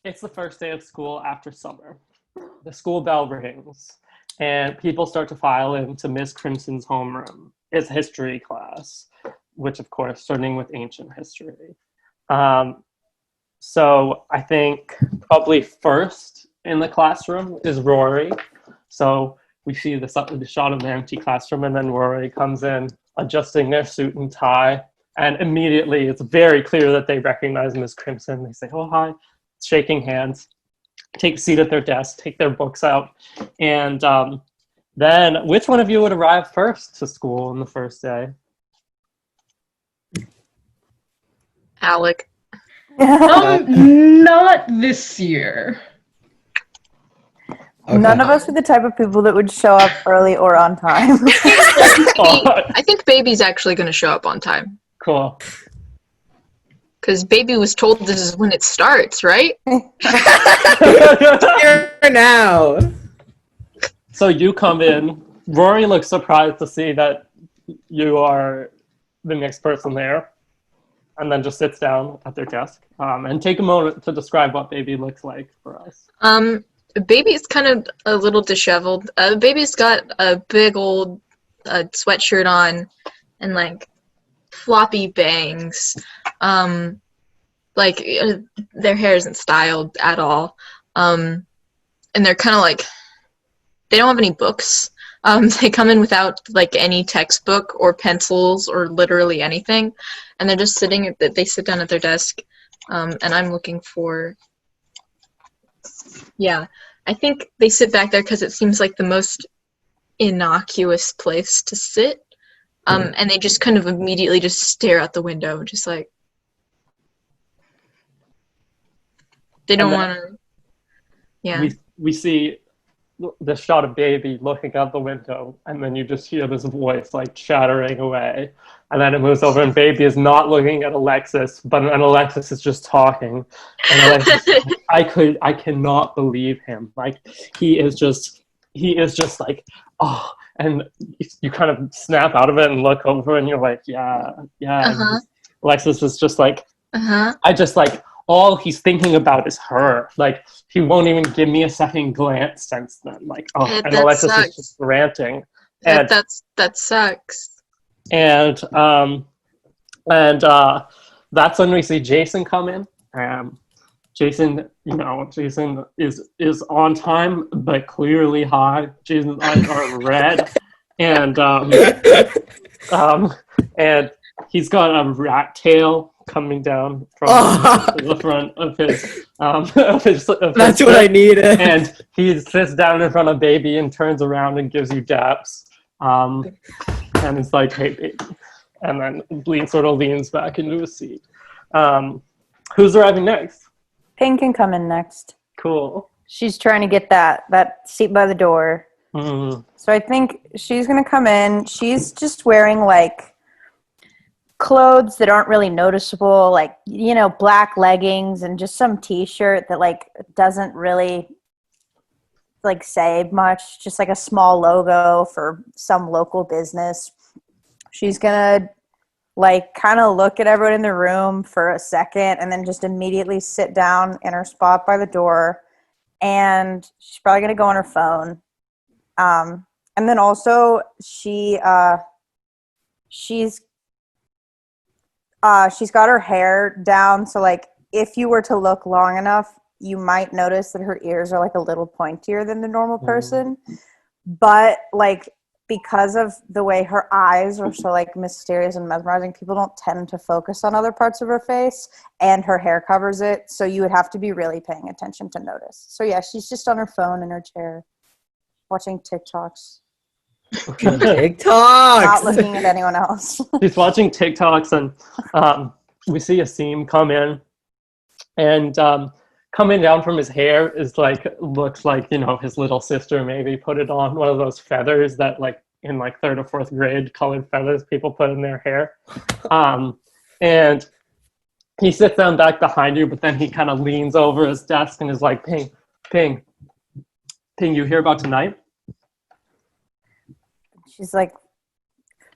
It's the first day of school after summer. The school bell rings, and people start to file into Miss Crimson's homeroom. It's history class, which, of course, starting with ancient history. So I think probably first in the classroom is Rory. So we see the shot of the empty classroom, and then Rory comes in, adjusting their suit and tie. And immediately, it's very clear that they recognize Miss Crimson. They say, "Oh, hi," shaking hands, take a seat at their desk, take their books out. And then, which one of you would arrive first to school on the first day? Alec. Not this year. Okay. None of us are the type of people that would show up early or on time. I think Baby's actually going to show up on time. Cool. Because Baby was told this is when it starts, right? Here now. So you come in. Rory looks surprised to see that you are the next person there, and then just sits down at their desk. And take a moment to describe what Baby looks like for us. Baby's kind of a little disheveled. Baby's got a big old sweatshirt on and like floppy bangs. Their hair isn't styled at all. And they're kind of like, they don't have any books. They come in without like any textbook or pencils or literally anything. And they're just they sit down at their desk. And I'm looking for, I think they sit back there because it seems like the most innocuous place to sit. And they just kind of immediately just stare out the window, just like, they don't want to, We see the shot of Baby looking out the window, and then you just hear this voice like chattering away, and then it moves over, and Baby is not looking at Alexis, and Alexis is just talking, and Alexis, I cannot believe him. Like he is just like, oh, and you kind of snap out of it and look over, and you're like, yeah. Uh-huh. Alexis is just like, Uh-huh. I just like, all he's thinking about is her. Like, he won't even give me a second glance since then. Like, oh, and Alexis sucks. is just ranting. And That sucks. and that's when we see Jason come in. Jason is on time, but clearly high. Jason's eyes are red, and he's got a rat tail coming down from the front of his That's what I needed. And he sits down in front of Baby and turns around and gives you daps, and it's like, "Hey, Baby," and then sort of leans back into his seat. Who's arriving next? Pink can come in next. Cool. She's trying to get that seat by the door. Mm. So I think she's going to come in. She's just wearing like clothes that aren't really noticeable, like, black leggings and just some t-shirt that like doesn't really like say much, just like a small logo for some local business. She's gonna like kind of look at everyone in the room for a second and then just immediately sit down in her spot by the door, and she's probably gonna go on her phone. And then also she's got her hair down, so like if you were to look long enough, you might notice that her ears are like a little pointier than the normal person. But like because of the way her eyes are so like mysterious and mesmerizing, people don't tend to focus on other parts of her face, and her hair covers it, so you would have to be really paying attention to notice. So yeah, she's just on her phone in her chair watching TikToks. TikToks. Not looking at anyone else. She's watching TikToks, and we see Asim come in, and coming down from his hair is like, looks like, his little sister maybe put it on, one of those feathers that like in like 3rd or 4th grade, colored feathers people put in their hair. And he sits down back behind you, but then he kind of leans over his desk and is like, Ping, you hear about tonight? She's like,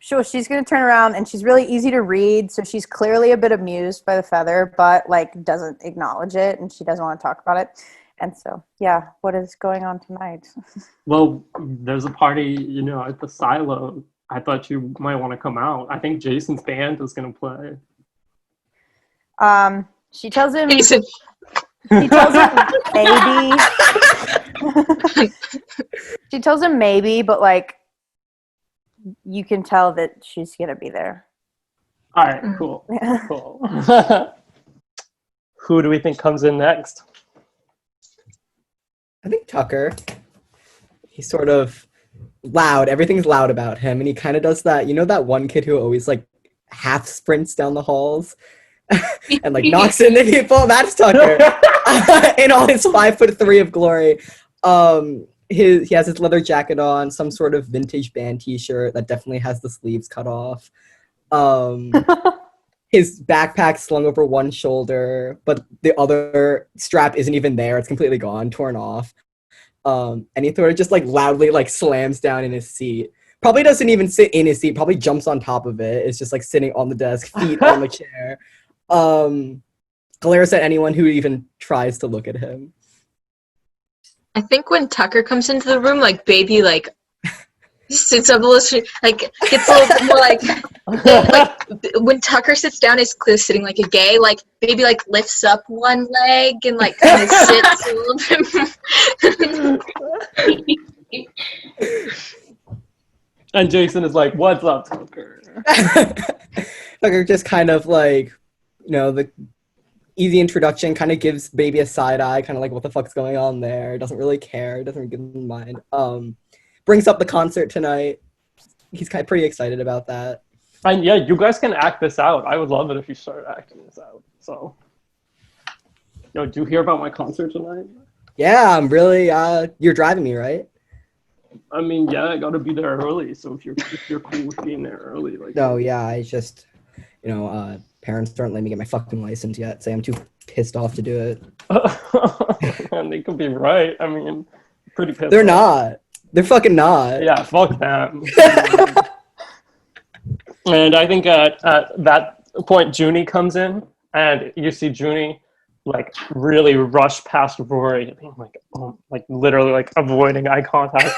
she's gonna turn around, and she's really easy to read, so she's clearly a bit amused by the feather, but like doesn't acknowledge it, and she doesn't want to talk about it. And so, yeah, what is going on tonight? Well, there's a party, at the silo. I thought you might want to come out. I think Jason's band is going to play. She tells him. Jason. She tells him maybe. She tells him maybe, but like, you can tell that she's gonna be there. All right, cool. Cool. Who do we think comes in next? I think Tucker. He's sort of loud. Everything's loud about him, and he kind of does that. You know that one kid who always like half sprints down the halls and like knocks into people? That's Tucker. In all his 5'3" of glory. He has his leather jacket on, some sort of vintage band t-shirt that definitely has the sleeves cut off. His backpack slung over one shoulder, but the other strap isn't even there. It's completely gone, torn off. And he sort of just like loudly like slams down in his seat. Probably doesn't even sit in his seat, probably jumps on top of it. It's just like sitting on the desk, feet on the chair. Glares at anyone who even tries to look at him. I think when Tucker comes into the room, like baby, like sits up a little, like gets a little bit more like when Tucker sits down, he's clearly sitting like a gay. Like baby, like lifts up one leg and like kind of sits a little bit. And Jason is like, "What's up, Tucker?" Tucker just kind of like, the easy introduction, kind of gives baby a side eye, kind of like, what the fuck's going on there? Doesn't really care, doesn't give him mind. Brings up the concert tonight. He's kind of pretty excited about that. And yeah, you guys can act this out. I would love it if you started acting this out. So, do you hear about my concert tonight? Yeah, I'm really, you're driving me, right? I mean, yeah, I gotta be there early. So if you're cool with being there early, like. No, yeah, I just, parents aren't letting me get my fucking license yet, so I'm too pissed off to do it. And they could be right. I mean, pretty pissed They're off. not. They're fucking not. Yeah, fuck them. And I think at that point, Junie comes in, and you see Junie like really rush past Rory, being like, like literally like avoiding eye contact.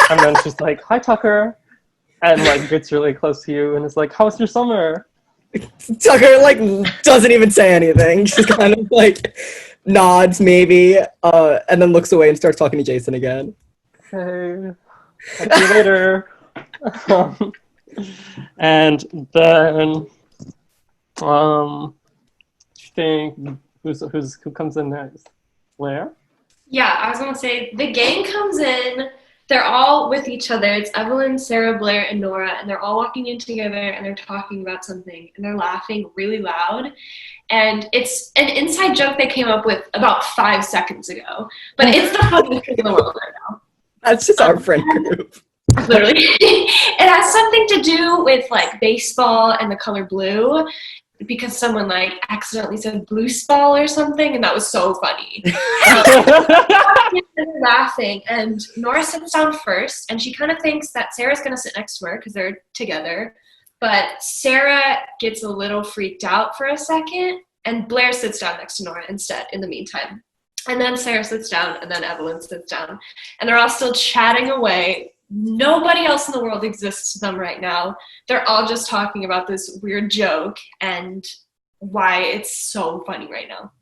And then she's like, "Hi, Tucker," and like gets really close to you and is like, "How was your summer?" Tucker like doesn't even say anything. Just kind of like nods maybe, and then looks away and starts talking to Jason again. Okay, talk to you later. And then, think who comes in next? Blair? Yeah, I was gonna say the gang comes in. They're all with each other. It's Evelyn, Sarah, Blair, and Nora, and they're all walking in together, and they're talking about something, and they're laughing really loud. And it's an inside joke they came up with about 5 seconds ago, but it's the funniest thing in the world right now. That's just our friend group. Literally. It has something to do with like baseball and the color blue, because someone like accidentally said blue ball or something, and that was so funny. They're laughing, and Nora sits down first, and she kind of thinks that Sarah's going to sit next to her because they're together, but Sarah gets a little freaked out for a second, and Blair sits down next to Nora instead in the meantime. And then Sarah sits down, and then Evelyn sits down, and they're all still chatting away. Nobody else in the world exists to them right now. They're all just talking about this weird joke and why it's so funny right now.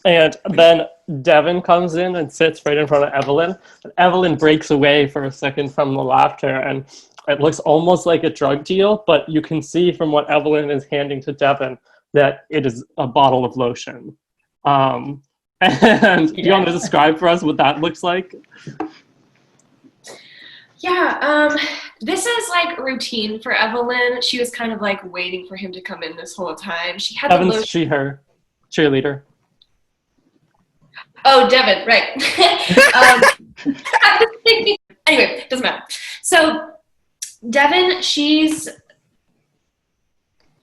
And then Devin comes in and sits right in front of Evelyn. And Evelyn breaks away for a second from the laughter, and it looks almost like a drug deal, but you can see from what Evelyn is handing to Devin that it is a bottle of lotion. And do you want to describe for us what that looks like? Yeah, this is like routine for Evelyn. She was kind of like waiting for him to come in this whole time. She had the Evan's lotion. she, her, cheerleader. Oh, Devin, right. Anyway, doesn't matter. So Devin, she's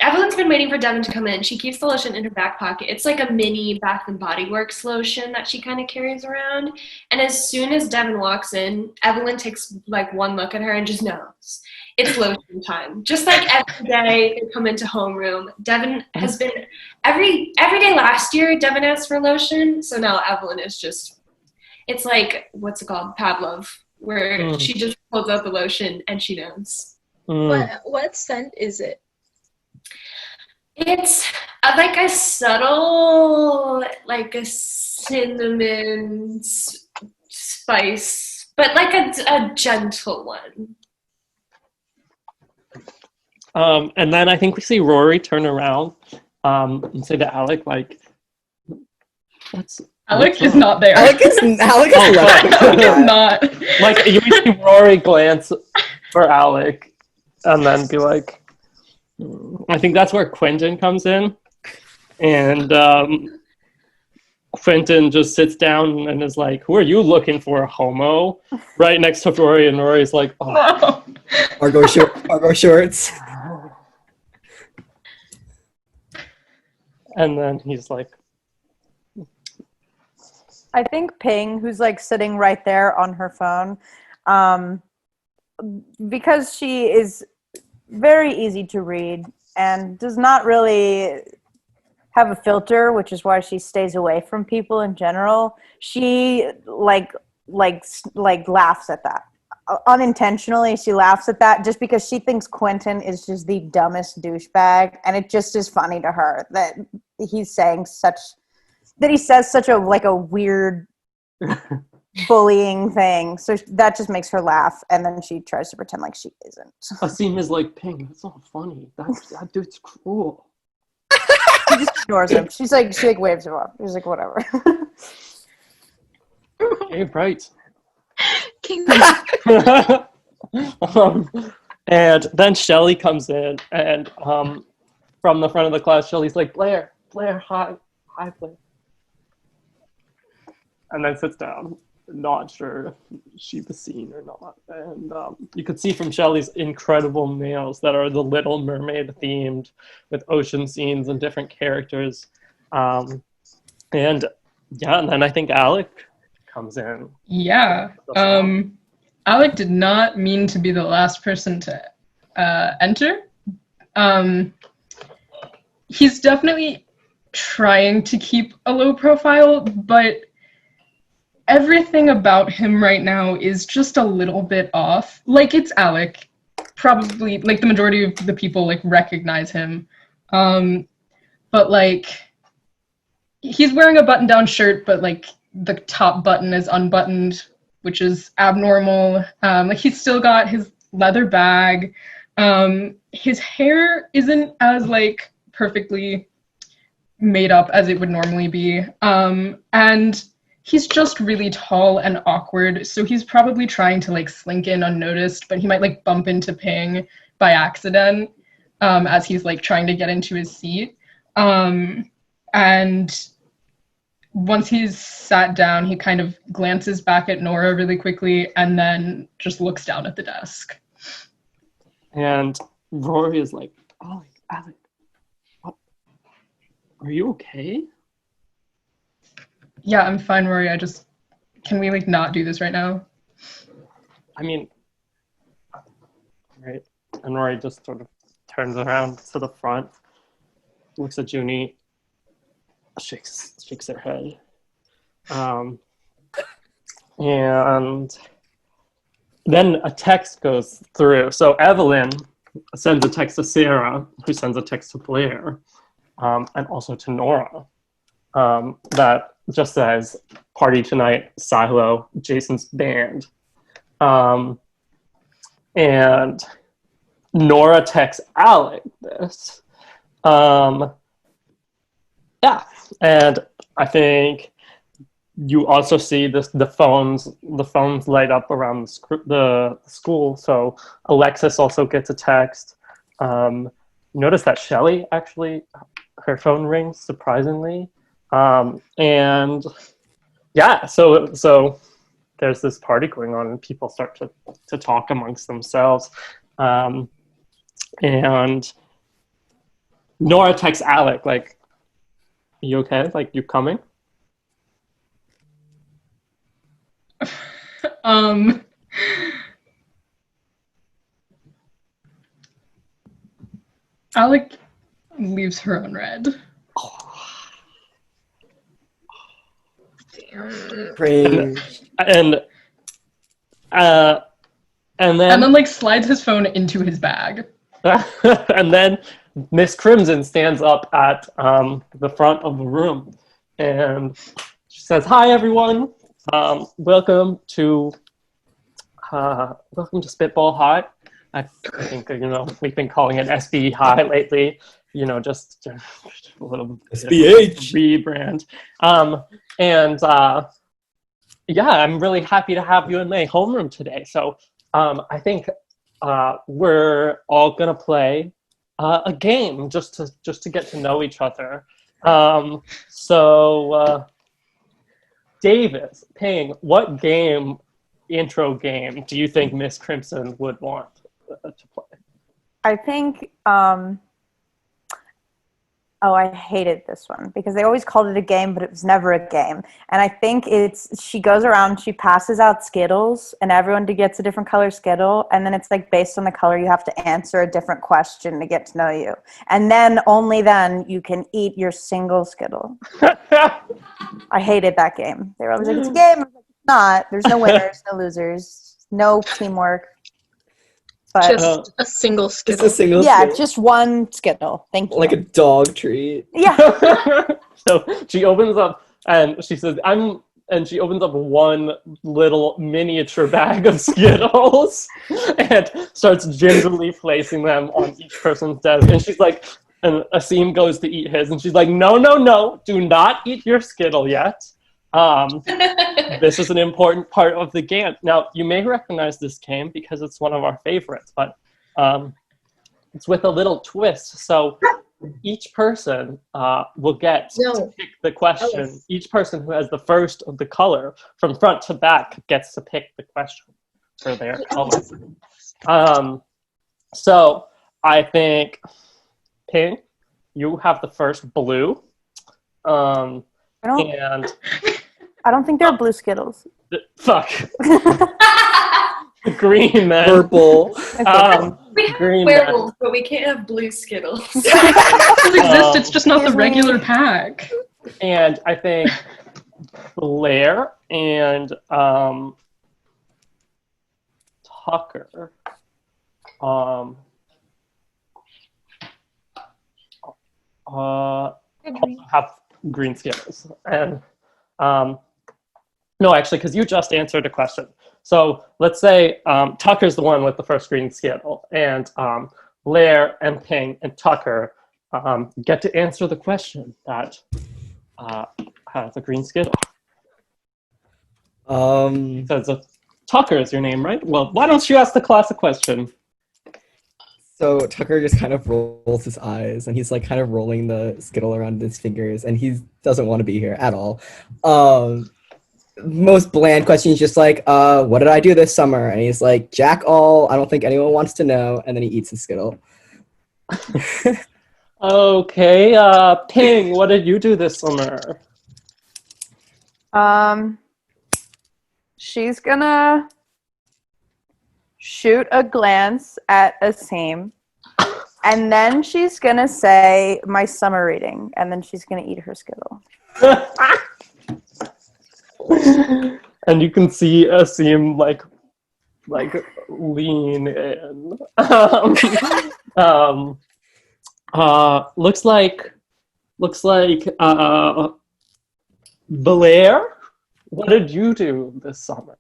Evelyn's been waiting for Devin to come in. She keeps the lotion in her back pocket. It's like a mini Bath and Body Works lotion that she kind of carries around. And as soon as Devin walks in, Evelyn takes like one look at her and just knows it's lotion time. Just like every day they come into homeroom. Devin has been every day last year. Devin asked for lotion, so now Evelyn is just. It's like what's it called, Pavlov, where she just pulls out the lotion and she knows. What scent is it? It's like a subtle, like a cinnamon spice, but like a gentle one. And then I think we see Rory turn around and say to Alec, like, Alec is not there. Alec is Alec is not. Like, you see Rory glance for Alec and then be like, I think that's where Quentin comes in. And Quentin just sits down and is like, who are you looking for, homo? Right next to Rory, and Rory's like, oh. Argo shorts. And then he's like, I think Ping, who's like sitting right there on her phone, because she is very easy to read and does not really have a filter, which is why she stays away from people in general. She like laughs at that. Unintentionally, she laughs at that just because she thinks Quentin is just the dumbest douchebag, and it just is funny to her that he says such a like a weird bullying thing. So that just makes her laugh, and then she tries to pretend like she isn't. Asim is like, Ping, that's not funny. That dude's cruel. She just ignores him. She waves him off. She's like, whatever. Hey, right. King. And then Shelly comes in, and from the front of the class, Shelly's like, Blair, hi, Blair. And then sits down, not sure if she was seen or not. And you could see from Shelly's incredible nails that are the Little Mermaid themed, with ocean scenes and different characters. And then I think Alec comes in. Yeah. Alec did not mean to be the last person to enter. He's definitely trying to keep a low profile, but everything about him right now is just a little bit off. Like, it's Alec. Probably, like, the majority of the people, like, recognize him. But, like, he's wearing a button-down shirt, but, like, the top button is unbuttoned, which is abnormal. Like, he's still got his leather bag. His hair isn't as, like, perfectly made up as it would normally be. And he's just really tall and awkward, so he's probably trying to, like, slink in unnoticed, but he might, like, bump into Ping by accident as he's, like, trying to get into his seat. And once he's sat down, he kind of glances back at Nora really quickly and then just looks down at the desk. And Rory is like, Alec, what? Are you okay? Yeah, I'm fine, Rory. Can we, like, not do this right now? I mean, right. And Rory just sort of turns around to the front, looks at Junie, shakes her head. And then a text goes through. So Evelyn sends a text to Sarah, who sends a text to Blair, and also to Nora, that just says, party tonight, Silo, Jason's band. And Nora texts Alec this. Yeah, and I think you also see the phones light up around the school. So Alexis also gets a text. Notice that Shelly actually, her phone rings surprisingly. And yeah, so there's this party going on, and people start to talk amongst themselves. And Nora texts Alec, like, you okay? Like, you coming? Alec leaves her unread. Cringe. And then And then like slides his phone into his bag. and then Miss Crimson stands up at the front of the room and she says, "Hi everyone, welcome to Spitball High." I think we've been calling it SB High lately. Just a little SBH rebrand. Yeah, I'm really happy to have you in my homeroom today. So I think we're all gonna play a game just to get to know each other. Davis, Ping, what intro game do you think Miss Crimson would want to play? I think, I hated this one because they always called it a game, but it was never a game. And I think she goes around, she passes out Skittles, and everyone gets a different color Skittle. And then it's like based on the color, you have to answer a different question to get to know you. And then only then you can eat your single Skittle. I hated that game. They were always like, it's a game. I was like, it's not. There's no winners, no losers, no teamwork. But Just a single Skittle. Just a single yeah, Skittle. just one Skittle. Thank you. Like a dog treat. Yeah. So she opens up and she says, and she opens up one little miniature bag of Skittles and starts gingerly placing them on each person's desk. And she's like, and Asim goes to eat his, and she's like, no, do not eat your Skittle yet. This is an important part of the game. Now, you may recognize this game because it's one of our favorites, but it's with a little twist. So each person will get to pick the question. Each person who has the first of the color from front to back gets to pick the question for their color. So I think, Pink, you have the first blue. I don't think they're blue Skittles. Fuck. Green, man. Purple. We have Green, werewolves, but we can't have blue Skittles. It exists, it's just not the regular pack. And I think Blair and Tucker also have green Skittles. And no, actually, because you just answered a question. So let's say Tucker's the one with the first green Skittle, and Blair and Ping and Tucker get to answer the question that has a green Skittle. So Tucker is your name, right? Well, why don't you ask the classic question? So Tucker just kind of rolls his eyes, and he's like kind of rolling the Skittle around his fingers, and he doesn't want to be here at all. Most bland question is just like, what did I do this summer? And he's like, jack all, I don't think anyone wants to know, and then he eats his Skittle. Okay, Ping, what did you do this summer? She's gonna shoot a glance at Asim, and then she's gonna say my summer reading, and then she's gonna eat her Skittle. And you can see Asim like lean in. Looks like Blair, what did you do this summer?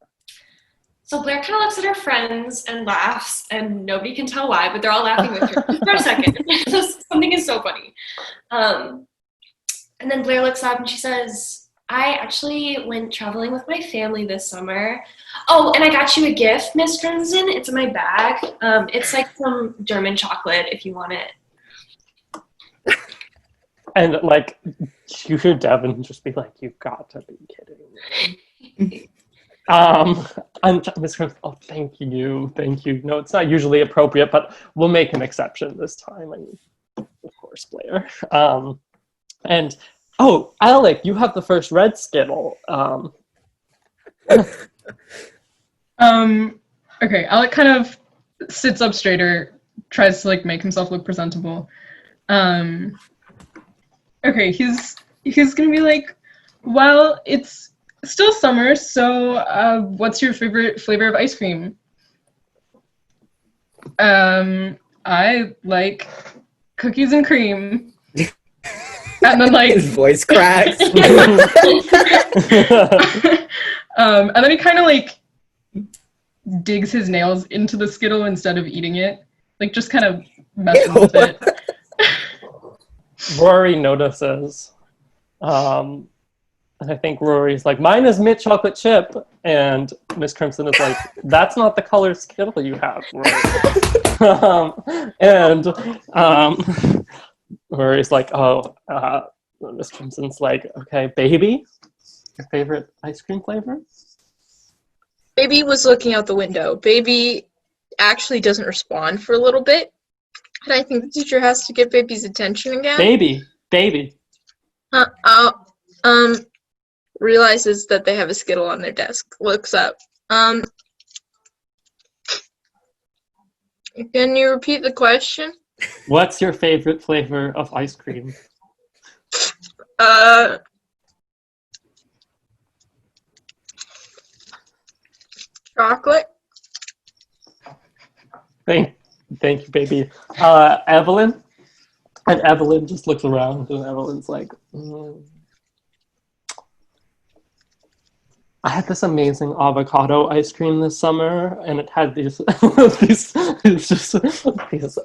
So Blair kind of looks at her friends and laughs, and nobody can tell why, but they're all laughing with her for a second. Something is so funny. And then Blair looks up and she says, I actually went traveling with my family this summer. Oh, and I got you a gift, Miss Crimson. It's in my bag. It's like some German chocolate if you want it. And like, you hear Devin just be like, "You've got to be kidding me." And Miss Crimson, oh, thank you. No, it's not usually appropriate, but we'll make an exception this time. I mean, of course. course, Blair. And oh, Alec, you have the first red Skittle. Okay, Alec kind of sits up straighter, tries to like make himself look presentable. Okay, he's gonna be like, well, it's still summer, so what's your favorite flavor of ice cream? I like cookies and cream. And then like His voice cracks. and then he kind of like digs his nails into the Skittle instead of eating it, like just kind of messes with it. Rory notices. And I think Rory's like, mine is mint chocolate chip. And Miss Crimson is like, that's not the color Skittle you have, Rory. Rory's like, oh, Miss Crimson's like, okay, baby, your favorite ice cream flavor? Baby was looking out the window. Baby actually doesn't respond for a little bit. And I think the teacher has to get Baby's attention again. Baby. Realizes that they have a Skittle on their desk. Looks up. Can you repeat the question? What's your favorite flavor of ice cream? Chocolate. Thank you, baby. Evelyn? And Evelyn just looks around and Evelyn's like, I had this amazing avocado ice cream this summer, and it had these these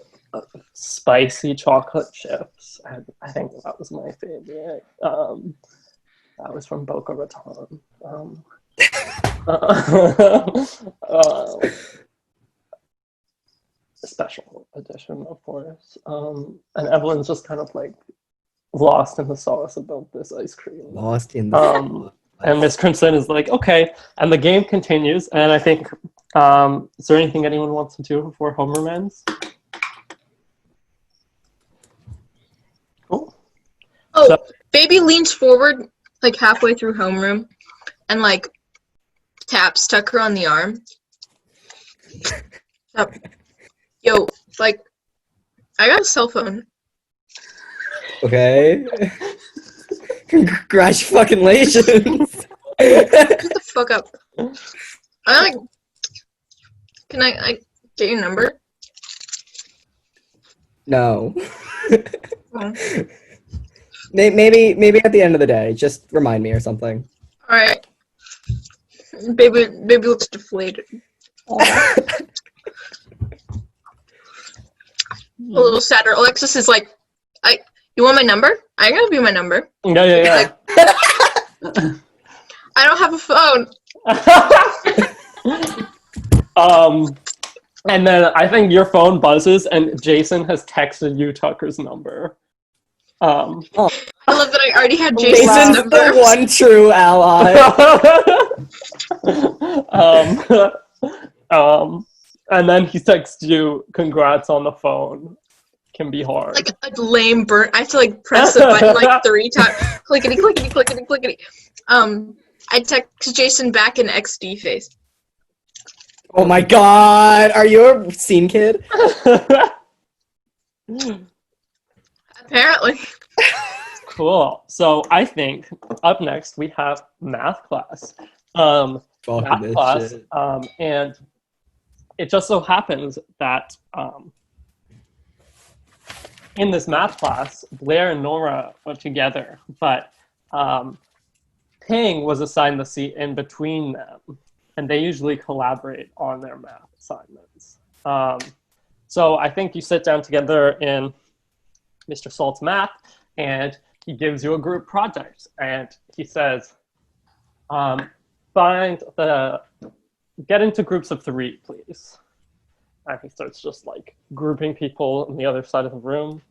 spicy chocolate chips. And I think that was my favorite. That was from Boca Raton. Special edition, of course. And Evelyn's just kind of like lost in the sauce about this ice cream. Lost in the and Miss Crimson is like, okay, and the game continues. And I think, is there anything anyone wants to do before homeroom ends? Cool. Oh, so, Baby leans forward like halfway through homeroom and like taps Tucker on the arm. Yo, like, I got a cell phone. Okay. Congratulations. Shut the fuck up. Can I get your number? No. Oh. Maybe at the end of the day, just remind me or something. All right. Baby looks deflated. A little sadder. Alexis is like, you want my number? I gotta be my number. Yeah. Like, I don't have a phone. And then I think your phone buzzes and Jason has texted you Tucker's number. I love that I already had Jason's Jason's number. the one true ally. And then he texts you, congrats on the phone. Can be hard. Like a lame burn. I have to like press the button like 3 times. Clickety, clickety, clickety, clickety. I text Jason back in XD face. Oh my god, are you a scene kid? Apparently. Cool. So I think up next we have math class. And it just so happens that in this math class, Blair and Nora were together, but Ping was assigned the seat in between them, and they usually collaborate on their math assignments. So I think you sit down together in Mr. Salt's math, and he gives you a group project, and he says, get into groups of 3, please. And he starts just like grouping people on the other side of the room.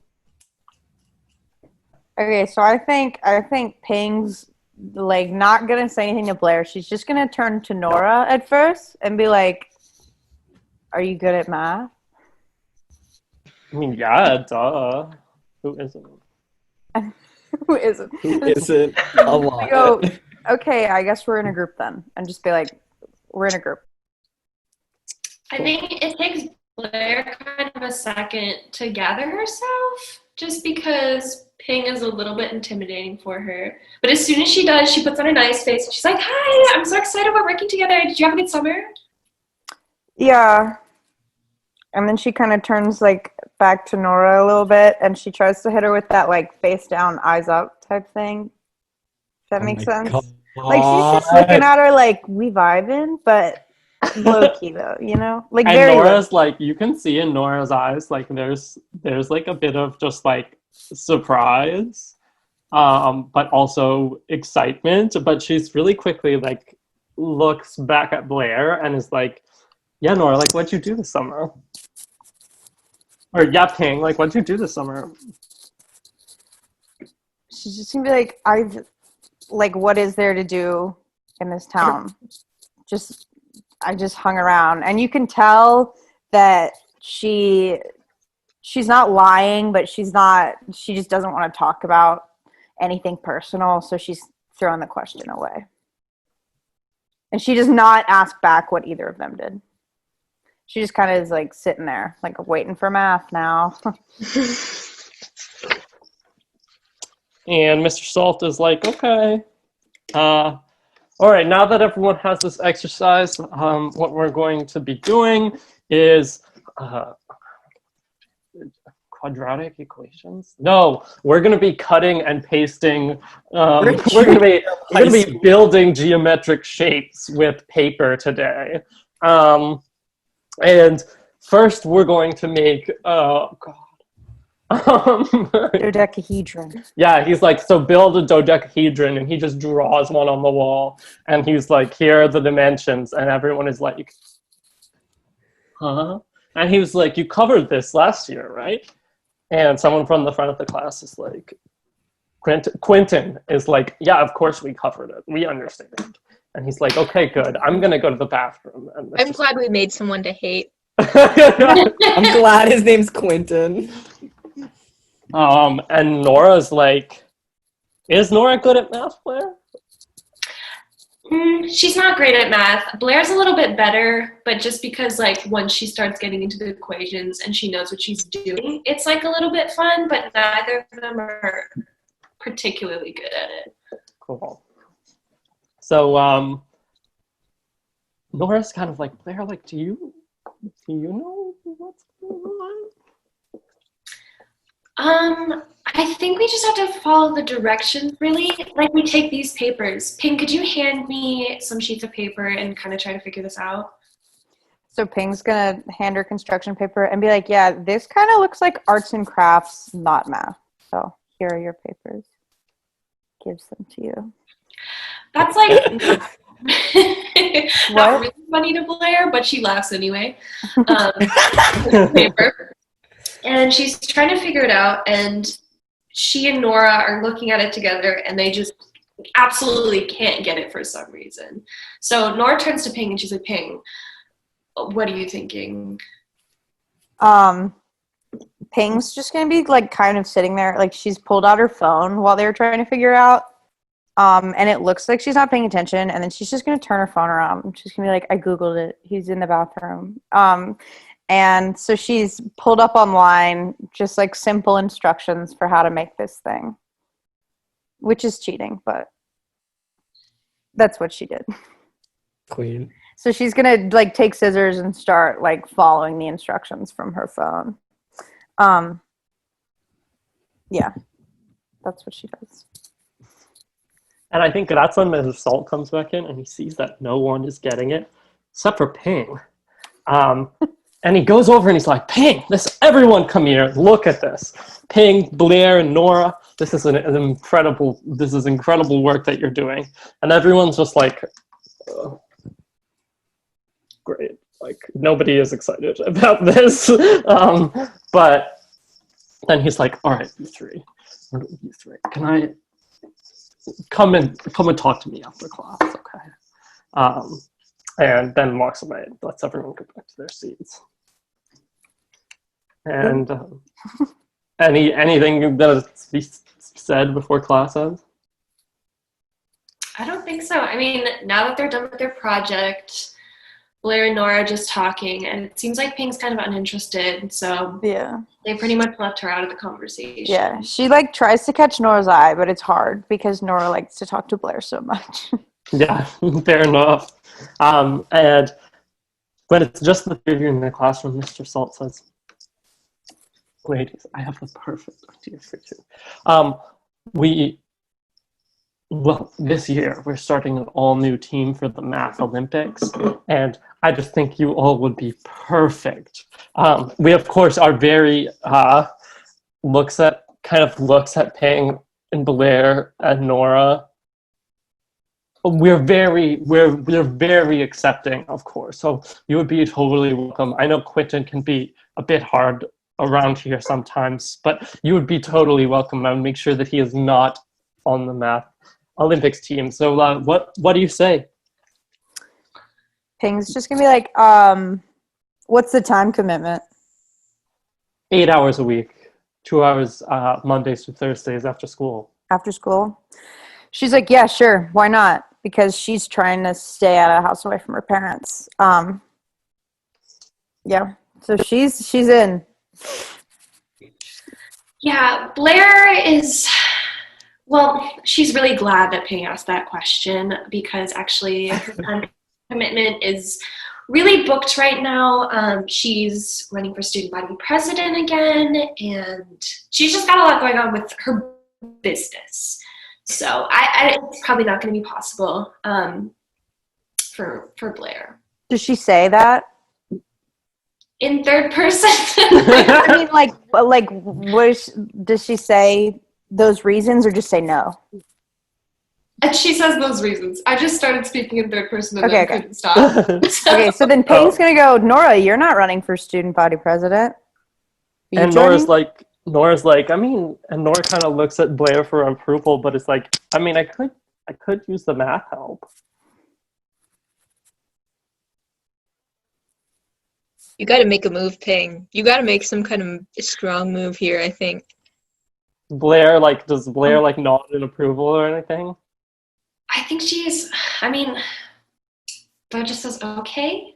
Okay, so I think Ping's like not gonna say anything to Blair. She's just gonna turn to Nora at first and be like, "Are you good at math?" I mean, yeah, duh. Who isn't? Who isn't? Who isn't a We lot? go, okay, I guess we're in a group then. And just be like, we're in a group. I think it takes Blair kind of a second to gather herself, just because Ping is a little bit intimidating for her. But as soon as she does, she puts on a nice face. She's like, "Hi, I'm so excited we're working together. Did you have a good summer?" Yeah. And then she kind of turns like back to Nora a little bit, and she tries to hit her with that like face down, eyes up type thing. If that makes sense. Like she's just looking at her like we vibing, but low key though, you know, like And very low. Nora's like, you can see in Nora's eyes, like there's like a bit of just like surprise, but also excitement. But she's really quickly like looks back at Blair and is like, "Yeah, Nora, like what'd you do this summer?" Or yeah, Ping, like what'd you do this summer? She's just gonna be like, I've like, what is there to do in this town? I just hung around, and you can tell that she's not lying, but she just doesn't want to talk about anything personal, so she's throwing the question away. And she does not ask back what either of them did. She just kind of is like sitting there, like waiting for math now. And Mr. Salt is like, "Okay. All right, now that everyone has this exercise, what we're going to be doing is quadratic equations. No, we're going to be cutting and pasting. We're going to be building geometric shapes with paper today. And first, we're going to make Dodecahedron. Yeah, he's like, so build a dodecahedron, and he just draws one on the wall, and he's like, here are the dimensions, and everyone is like, huh? And he was like, you covered this last year, right? And someone from the front of the class is like, Quentin is like, yeah, of course we covered it. We understand. And he's like, okay, good. I'm going to go to the bathroom. And I'm glad we made someone to hate. I'm glad his name's Quentin. And Nora's like, is Nora good at math, Blair? She's not great at math. Blair's a little bit better, but just because like once she starts getting into the equations and she knows what she's doing, it's like a little bit fun, but neither of them are particularly good at it. Cool. So Nora's kind of like, Blair, like, do you know what's going on? I think we just have to follow the directions, really. Like, we take these papers. Ping, could you hand me some sheets of paper and kind of try to figure this out? So Ping's gonna hand her construction paper and be like, yeah, this kind of looks like arts and crafts, not math. So here are your papers. Gives them to you. That's like not What? really funny to Blair, but she laughs anyway. Paper. And she's trying to figure it out, and she and Nora are looking at it together, and they just absolutely can't get it for some reason. So Nora turns to Ping, and she's like, Ping, what are you thinking? Ping's just gonna be like kind of sitting there, like she's pulled out her phone while they were trying to figure it out. And it looks like she's not paying attention, and then she's just gonna turn her phone around. She's gonna be like, I Googled it. He's in the bathroom. And so she's pulled up online just like simple instructions for how to make this thing, which is cheating, but that's what she did. Queen. So she's gonna like take scissors and start like following the instructions from her phone. Yeah, that's what she does. And I think that's when Mrs. Salt comes back in, and he sees that no one is getting it, except for Ping. And he goes over and he's like, Ping, everyone come here, look at this. Ping, Blair, and Nora, this is incredible work that you're doing. And everyone's just like, oh, great. Like, nobody is excited about this. But then he's like, all right, you three, can I come and talk to me after class, okay? And then walks away and lets everyone go back to their seats. And anything that is to be said before class ends? I don't think so. I mean, now that they're done with their project, Blair and Nora are just talking, and it seems like Ping's kind of uninterested, so Yeah. they pretty much left her out of the conversation. Yeah. She like tries to catch Nora's eye, but it's hard because Nora likes to talk to Blair so much. Yeah, fair enough. And when it's just the three of you in the classroom, Mr. Salt says, "Ladies, I have the perfect idea for you. This year we're starting an all-new team for the Math Olympics, and I just think you all would be perfect. We, of course, are very looks at Ping and Blair and Nora. We're very accepting, of course. So you would be totally welcome. I know Quentin can be a bit hard around here sometimes, but you would be totally welcome. I would make sure that he is not on the Math Olympics team. So what do you say?" Ping's just gonna be like, what's the time commitment? 8 hours a week, 2 hours Mondays to Thursdays after school. After school? She's like, yeah, sure, why not? Because she's trying to stay out of the house away from her parents. Yeah, so she's in. Yeah, Blair is, well, she's really glad that Ping asked that question because actually her time commitment is really booked right now. She's running for student body president again, and she's just got a lot going on with her business. So it's probably not going to be possible for Blair. Does she say that? In third person. I mean, does she say those reasons or just say no? And she says those reasons. I just started speaking in third person and then couldn't stop. Okay, so then Ping's going to go, Nora, you're not running for student body president. And Nora's like, I mean, and Nora kind of looks at Blair for approval, but it's like, I mean, I could use the math help. You got to make a move, Ping. You got to make some kind of strong move here, I think. Does Blair nod in approval or anything? I think Blair just says, okay.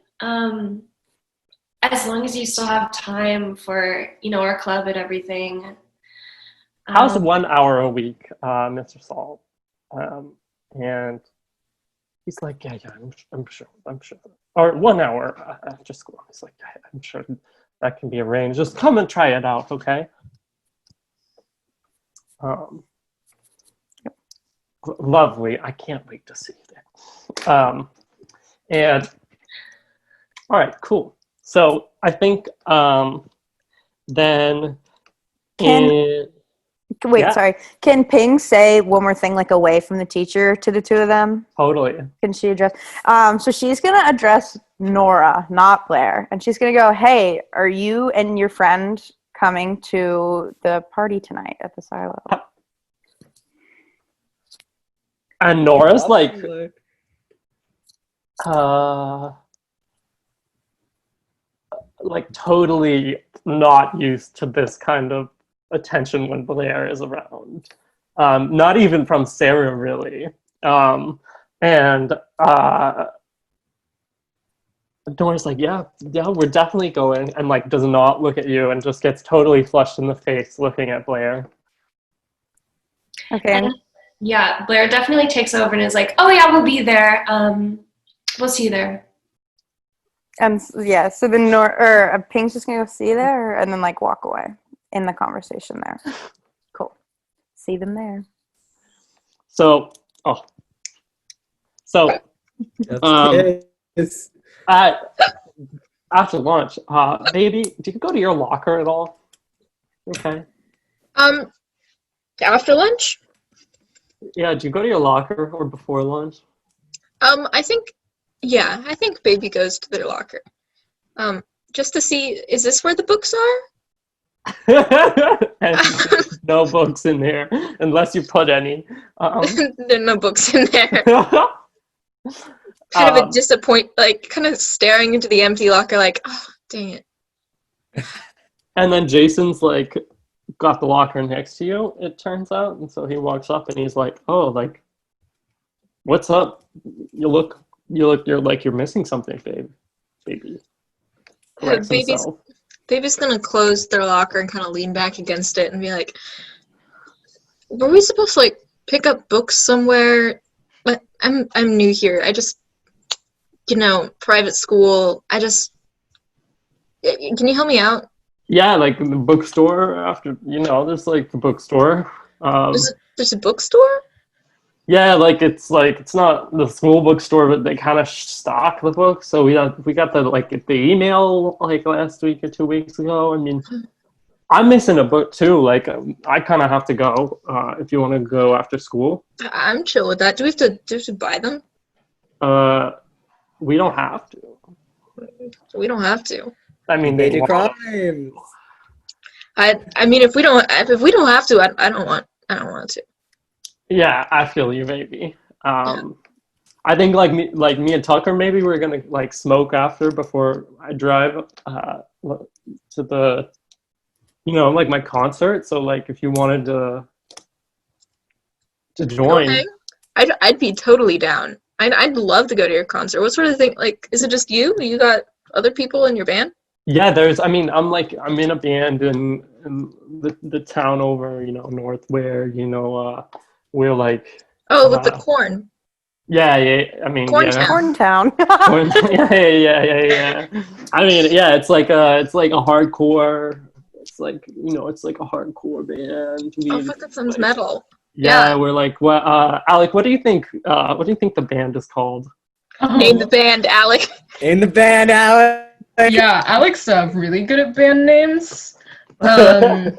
As long as you still have time for, our club and everything. How's 1 hour a week, Mr. Salt? And he's like, yeah, I'm sure. Or 1 hour after school. He's like, yeah, I'm sure that can be arranged. Just come and try it out, okay? Lovely. I can't wait to see that. And all right, cool. So I think then sorry. Can Ping say one more thing away from the teacher to the two of them? Totally. Can she address? So she's going to address Nora, not Blair. And she's going to go, hey, are you and your friend coming to the party tonight at the silo? And Nora's totally not used to this kind of attention when Blair is around. Not even from Sarah, really. And Nora's like, yeah, we're definitely going, and does not look at you and just gets totally flushed in the face looking at Blair. Okay. Yeah, Blair definitely takes over and is like, oh yeah, we'll be there. We'll see you there. And yeah, so then Ping's just gonna go see you there and then walk away in the conversation there. Cool. See them there. So after lunch, baby, do you go to your locker at all? Okay. After lunch? Yeah, do you go to your locker or before lunch? I think baby goes to their locker. Just to see, is this where the books are? And no books in there, unless you put any. There are no books in there. Kind of a disappoint, kind of staring into the empty locker, oh, dang it. And then Jason's got the locker next to you, it turns out. And so he walks up and he's like, "Oh, like, what's up? You're like you're missing something, baby." Corrects himself. Baby's gonna close their locker and kind of lean back against it and be like, "Were we supposed to like pick up books somewhere? But I'm new here. I just, private school. Can you help me out?" Yeah, like the bookstore after, there's like the bookstore. There's a bookstore? Yeah, like it's not the school bookstore, but they kind of stock the books. So we got the email like last week or 2 weeks ago. I mean, I'm missing a book too. Like I kind of have to go if you want to go after school. I'm chill with that. Do we have to buy them? We don't have to. We don't have to. I mean, They they do want. crimes. I mean, if we don't have to, I don't want to. Yeah, I feel you, maybe. I think like me and Tucker, maybe we're gonna like smoke before I drive to the, like my concert. So like if you wanted to join, Okay. I'd be totally down. I'd love to go to your concert. What sort of thing? Like, is it just you? You got other people in your band? yeah, I'm in a band in the town over, north where, we're like. Oh, with the corn. Yeah. I mean, Corn yeah. Town. Corn Town. Yeah. I mean, yeah, it's like a hardcore. It's like a hardcore band. Oh, fuck, that sounds metal. Yeah, Yeah. we're like, what? Alec, what do you think? What do you think the band is called? Name the band, Alec. In the band, Alex. Yeah, Alex really good at band names. Fuck.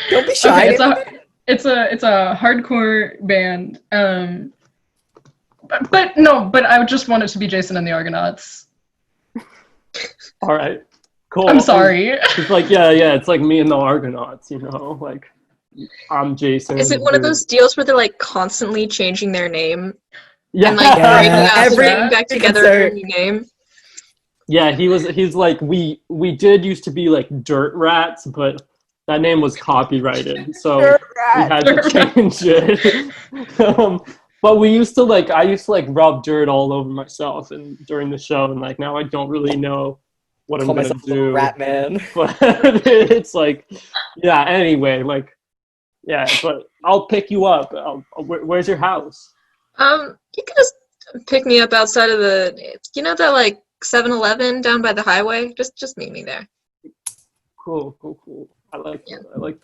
Don't be shy. Okay, it's a hardcore band. But I would just want it to be Jason and the Argonauts. All right, cool. I'm sorry. It's like it's like me and the Argonauts. Like I'm Jason. Is it one of those deals where they're like constantly changing their name Yeah, and like breaking up and every bringing back together concert. a new name? yeah. He's like we did used to be like Dirt Rats, but that name was copyrighted, so we had to change it. But I used to rub dirt all over myself and during the show, and like now I don't really know what Call I'm gonna myself a do. rat man. But it's like, yeah. Anyway, like, yeah. But I'll pick you up. Where's your house? You can just pick me up outside of that like 7-Eleven down by the highway. Just meet me there. Cool. I like the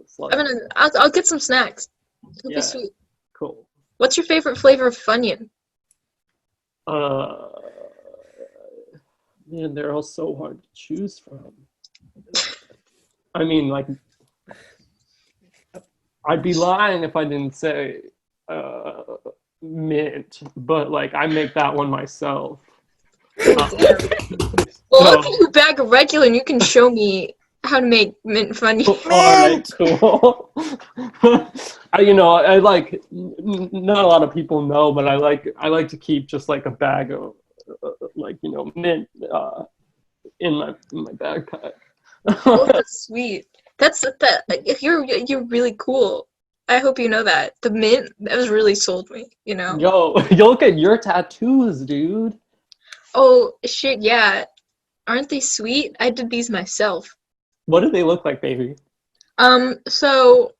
slug. I'll get some snacks. It'll Yeah. be sweet. Cool. What's your favorite flavor of Funyun? Man, they're all so hard to choose from. I mean, like, I'd be lying if I didn't say mint, but like I make that one myself. Well, I'll give you a bag of regular and you can show me how to make mint Funyun. All right, cool. I like. Not a lot of people know, but I like to keep just like a bag of mint in my backpack. Oh, that's sweet. That's that. You're really cool. I hope you know that. The mint, that was really sold me, Yo, look at your tattoos, dude. Oh, shit, yeah. Aren't they sweet? I did these myself. What do they look like, baby? So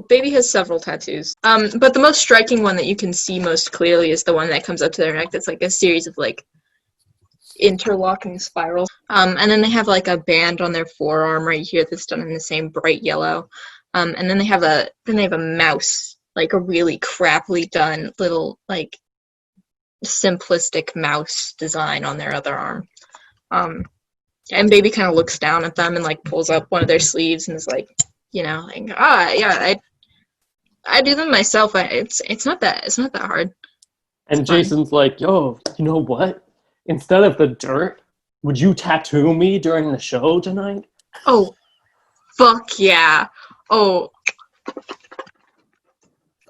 Baby has several tattoos. But the most striking one that you can see most clearly is the one that comes up to their neck that's like a series of like interlocking spirals. And then they have like a band on their forearm right here that's done in the same bright yellow. And then they have a mouse, like a really crappily done little like simplistic mouse design on their other arm. And Baby kind of looks down at them and like pulls up one of their sleeves and is like, yeah, I do them myself. It's not that hard. And Jason's like, yo, you know what? Instead of the dirt, would you tattoo me during the show tonight? Oh, fuck yeah. Oh,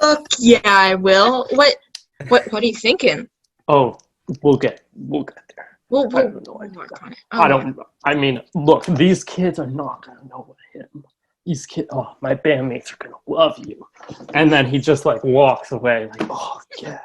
fuck yeah, I will. What are you thinking? Oh, we'll get there. Whoa, I whoa, have no whoa, idea. Connor. I don't. I mean, look, these kids are not gonna know him. These kids, oh, my bandmates are gonna love you. And then he just like walks away, like, oh yeah.